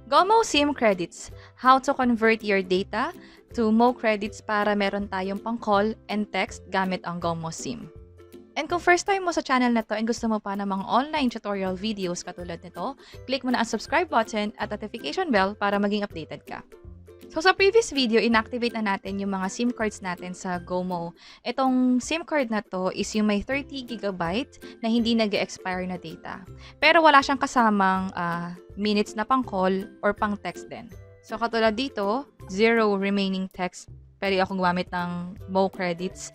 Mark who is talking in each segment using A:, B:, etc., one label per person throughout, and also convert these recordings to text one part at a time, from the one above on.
A: Gomo Sim Credits, how to convert your data to Mo Credits para meron tayong pang-call and text gamit ang Gomo Sim. And kung first time mo sa channel na to and gusto mo pa ng mga online tutorial videos katulad nito, click mo na ang subscribe button at notification bell para maging updated ka. So sa previous video, inactivate na natin yung mga SIM cards natin sa Gomo. Itong SIM card na to is yung may 30GB na hindi nag-expire na data. Pero wala siyang kasamang minutes na pang call or pang text din. So katulad dito, 0 remaining text. Pwede akong gumamit ng Mo Credits.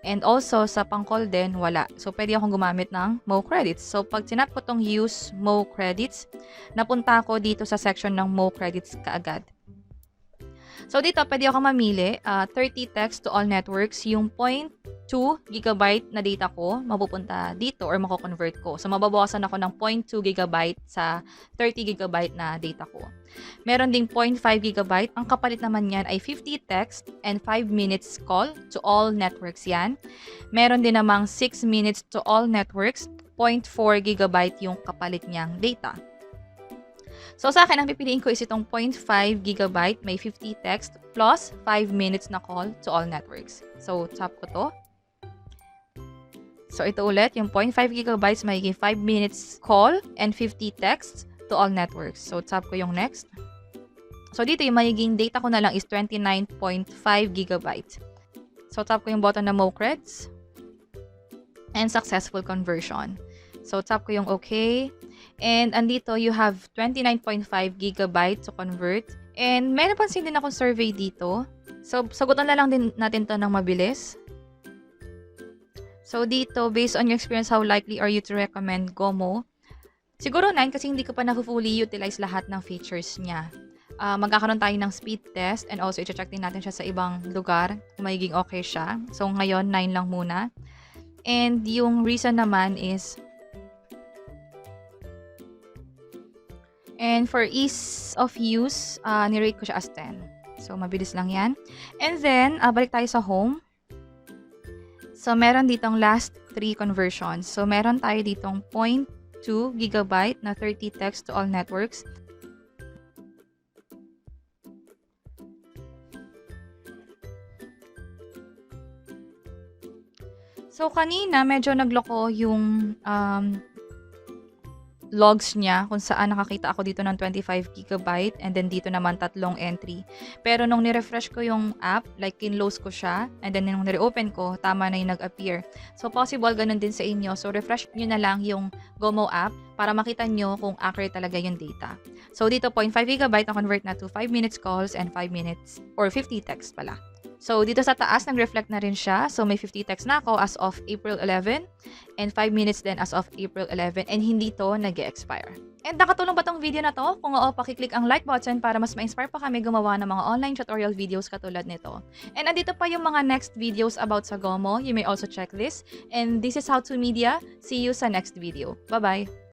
A: And also, sa pang-call din, wala. So, pwede akong gumamit ng Mo Credits. So, pag sinat ko tong use Mo Credits, napunta ako dito sa section ng Mo Credits kaagad. So, dito, pwede ako mamili, 30 text to all networks, yung 0.2GB na data ko, mapupunta dito or mako-convert ko. So, mababawasan ako ng 0.2GB sa 30GB na data ko. Meron ding 0.5GB. Ang kapalit naman yan ay 50 text and 5 minutes call to all networks yan. Meron din namang 6 minutes to all networks, 0.4GB yung kapalit niyang data. So, sa akin, ang pipiliin ko is itong 0.5GB, may 50 text, plus 5 minutes na call to all networks. So, tap ko to. So, ito ulit, yung 0.5GB, may 5 minutes call and 50 texts to all networks. So, tap ko yung next. So, dito, yung magiging data ko na lang is 29.5GB. So, tap ko yung button na Mo Creds. And successful conversion. So, tap ko yung OK. And andito, you have 29.5GB to convert. And may napansin din akong survey dito. So, sagutan na lang din natin to ng mabilis. So, dito, based on your experience, how likely are you to recommend Gomo? Siguro 9 kasi hindi ko pa na-fully utilize lahat ng features niya. Magkakaroon tayo ng speed test and also i-check din natin siya sa ibang lugar kung magiging okay siya. So, ngayon, 9 lang muna. And yung reason naman is and for ease of use, ni-rate ko siya as 10. So, mabilis lang yan. And then, balik tayo sa home. So, meron ditong last 3 conversions. So, meron tayo ditong 0.2GB na 30 text to all networks. So, kanina, medyo nagloko yung logs niya kung saan nakakita ako dito ng 25GB and then dito naman 3 entry. Pero nung ni-refresh ko yung app, like kinlose ko siya and then nung ni-reopen ko, tama na yung nag-appear. So possible ganun din sa inyo. So refresh nyo na lang yung Gomo app para makita nyo kung accurate talaga yung data. So dito 0.5GB na convert na to 5 minutes calls and 5 minutes or 50 text pala. So, dito sa taas, nag-reflect na rin siya. So, may 50 text na ako as of April 11 and 5 minutes din as of April 11 and hindi to nag-expire. And nakatulong ba tong video na to? Kung oo, pakiclick ang like button para mas ma-inspire pa kami gumawa ng mga online tutorial videos katulad nito. And andito pa yung mga next videos about sa Gomo. You may also check this. And this is How to Media. See you sa next video. Bye-bye!